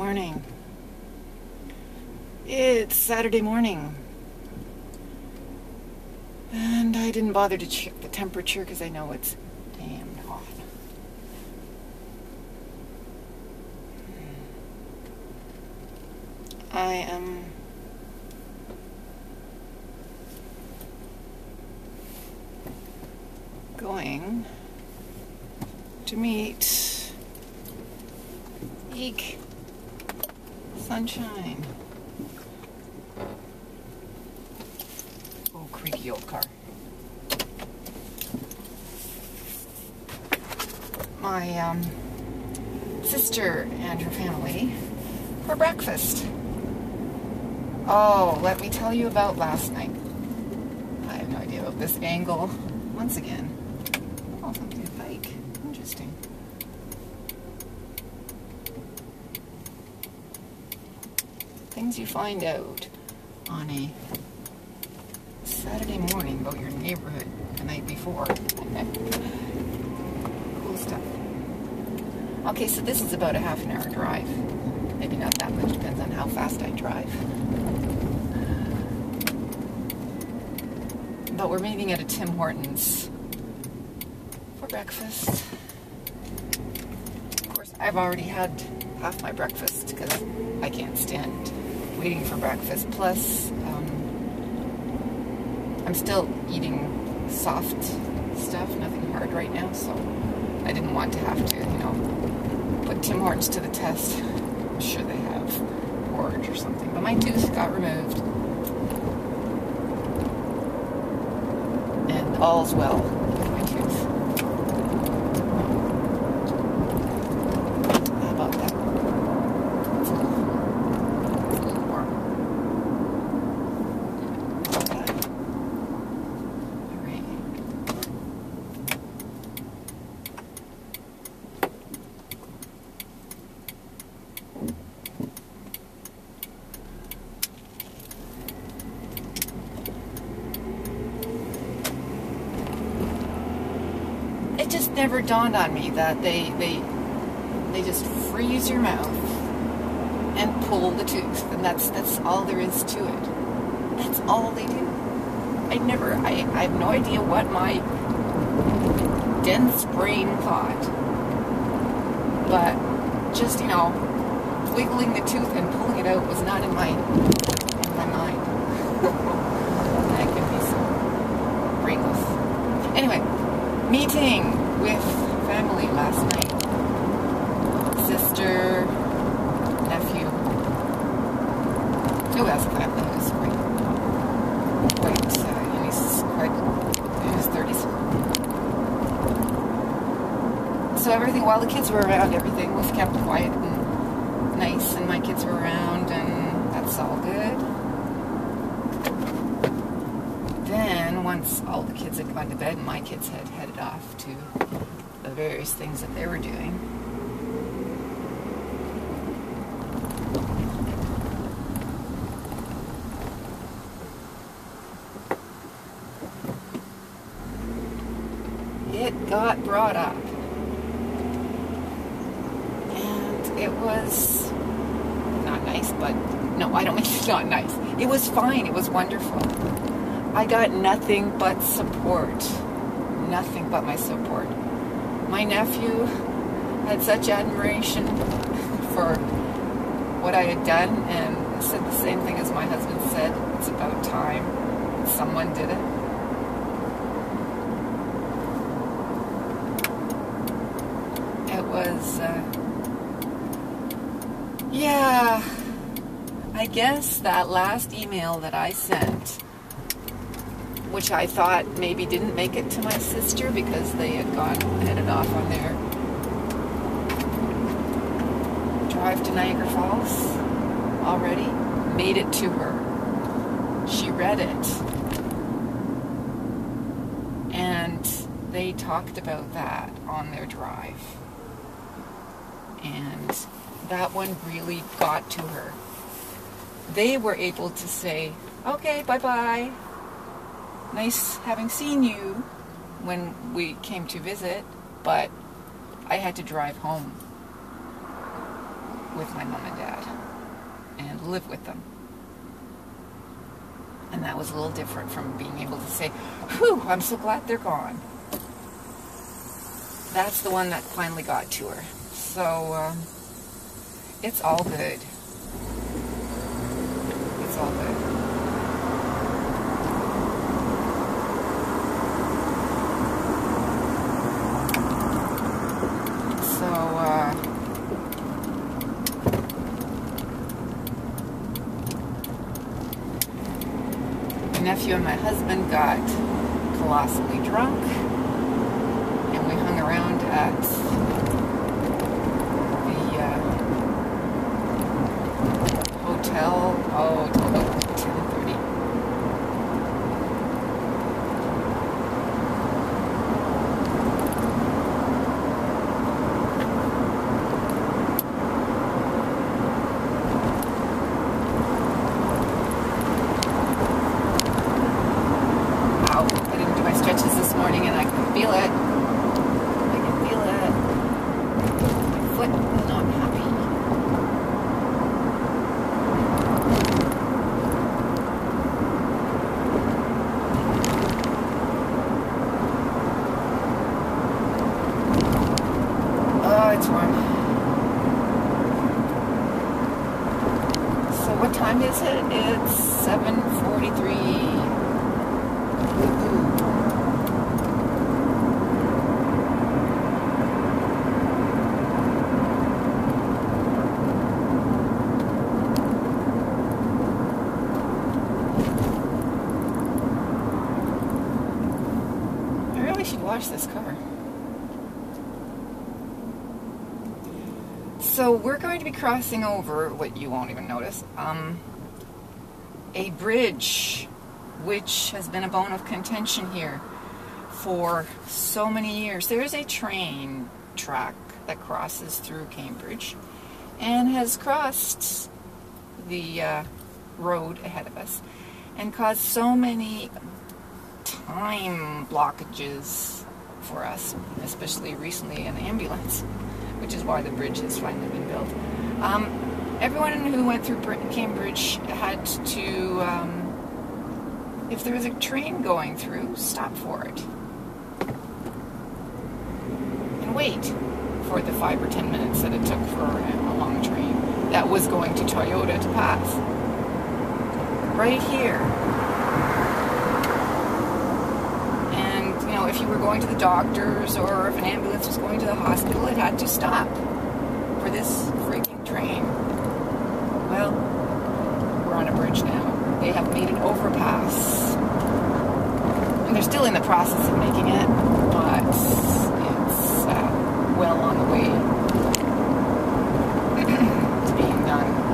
morning. It's Saturday morning. And I didn't bother to check the temperature because I know it's damn hot. I am going to meet Eek Sunshine. Oh, creaky old car. My sister and her family for breakfast. Oh, let me tell you about last night. I have no idea about this angle. Once again. Oh, something to bike. Interesting. Things you find out on a Saturday morning about your neighborhood the night before. Cool stuff. Okay, so this is about a half an hour drive. Maybe not that much, depends on how fast I drive. But we're meeting at a Tim Hortons for breakfast. Of course, I've already had half my breakfast because I can't stand waiting for breakfast. Plus, I'm still eating soft stuff, nothing hard right now, so I didn't want to have to, put Tim Hortons to the test. I'm sure they have porridge or something, but my tooth got removed. And all's well with my tooth. How about that? It's a little warm. Okay. All right. It just never dawned on me that they just freeze your mouth and pull the tooth, and that's all there is to it. That's all they do. I have no idea what my dense brain thought, but just wiggling the tooth and pulling it out was not in my mind. That can be so brainless. Anyway. Meeting with family last night. Sister, nephew. Who has a family? Who's quite in his 30s. So everything, while the kids were around, everything was kept quiet and nice, and my kids were around, and that's all good. Then, once all the kids had gone to bed and my kids had headed off to the various things that they were doing, it got brought up. And it was not nice, but no, I don't mean it's not nice. It was fine. It was wonderful. I got nothing but support. Nothing but my support. My nephew had such admiration for what I had done and said the same thing as my husband said. It's about time someone did it. It was, yeah, I guess that last email that I sent, which I thought maybe didn't make it to my sister because they had headed off on their drive to Niagara Falls already, made it to her. She read it. And they talked about that on their drive. And that one really got to her. They were able to say, okay, bye-bye. Nice having seen you when we came to visit, but I had to drive home. with my mom and dad and live with them. And that was a little different from being able to say, whew, I'm so glad they're gone. That's the one that finally got to her. So, it's all good. It's all good. My nephew and my husband got colossally drunk, and we hung around at the hotel, till about 10:30. This morning, and I can feel it. I can feel it. My foot is not happy. Oh, it's warm. So what time is it? It's 7:43. I should wash this car. So we're going to be crossing over, what you won't even notice, a bridge which has been a bone of contention here for so many years. There is a train track that crosses through Cambridge and has crossed the road ahead of us and caused so many time blockages for us, especially recently an ambulance, which is why the bridge has finally been built. Everyone who went through Cambridge had to, if there was a train going through, stop for it and wait for the 5 or 10 minutes that it took for a long train that was going to Toyota to pass. Right here. If you were going to the doctors or if an ambulance was going to the hospital, it had to stop for this freaking train. Well, we're on a bridge now. They have made an overpass. And they're still in the process of making it, but it's well on the way to being done.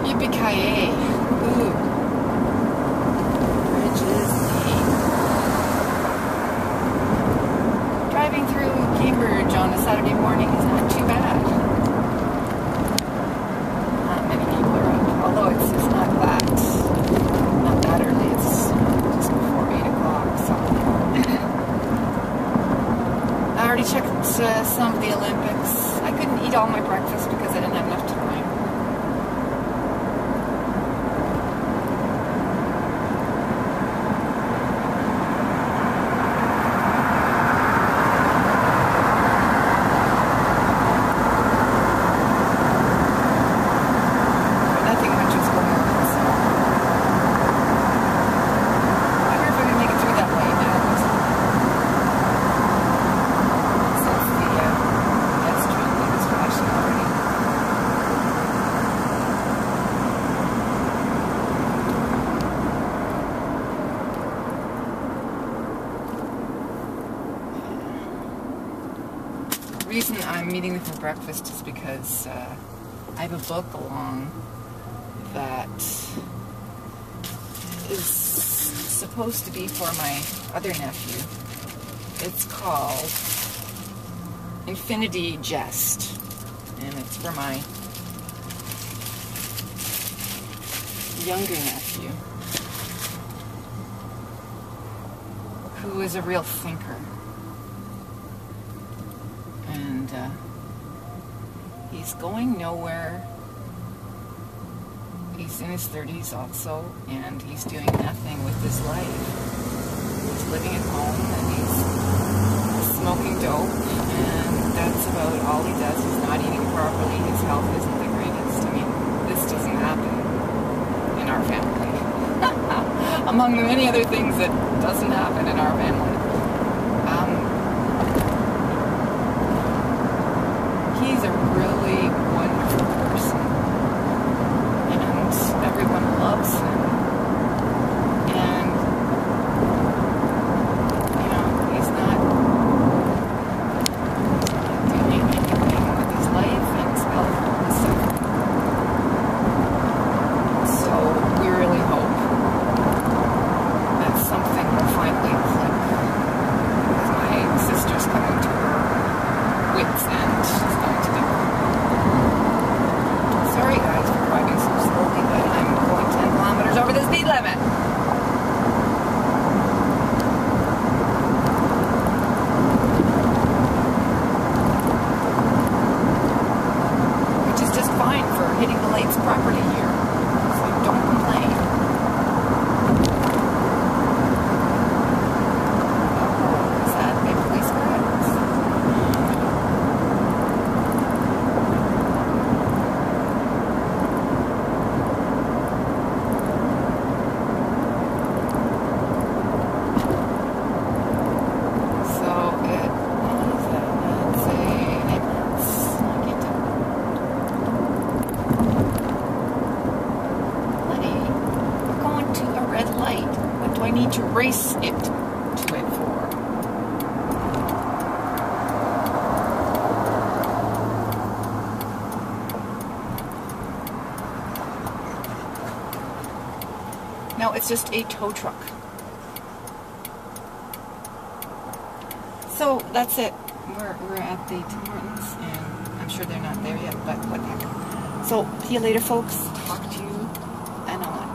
Yippee-ki-yay. Ooh. Bridges neat. Driving through Cambridge on a Saturday morning is not too bad. Not many people are up, although it's not that early. It's just before 8 o'clock, so. I already checked some of the Olympics. I couldn't eat all my breakfast because I didn't have enough time. The reason I'm meeting them for breakfast is because I have a book along that is supposed to be for my other nephew. It's called Infinity Jest, and it's for my younger nephew. who is a real thinker. And he's going nowhere. He's in his 30s also, and he's doing nothing with his life. He's living at home, and he's smoking dope, and that's about all he does. He's not eating properly. His health isn't the greatest. I mean, this doesn't happen in our family. Among the many other things that doesn't happen in our family. He's a really wonderful person, and everyone loves him. And, you know, he's not doing anything with his life and his health and stuff. So we really hope that something will finally click. My sister's coming to her wits' end. She's going to do it. Sorry guys for driving so slowly, but I'm going 10 kilometers over the speed limit. Which is just fine for hitting the lights properly here. So don't complain. Is that a police car? I need to race it to it for. No, it's just a tow truck. So that's it. We're at the Tim Hortons, and I'm sure they're not there yet, but what the heck. So see you later, folks. Talk to you anon.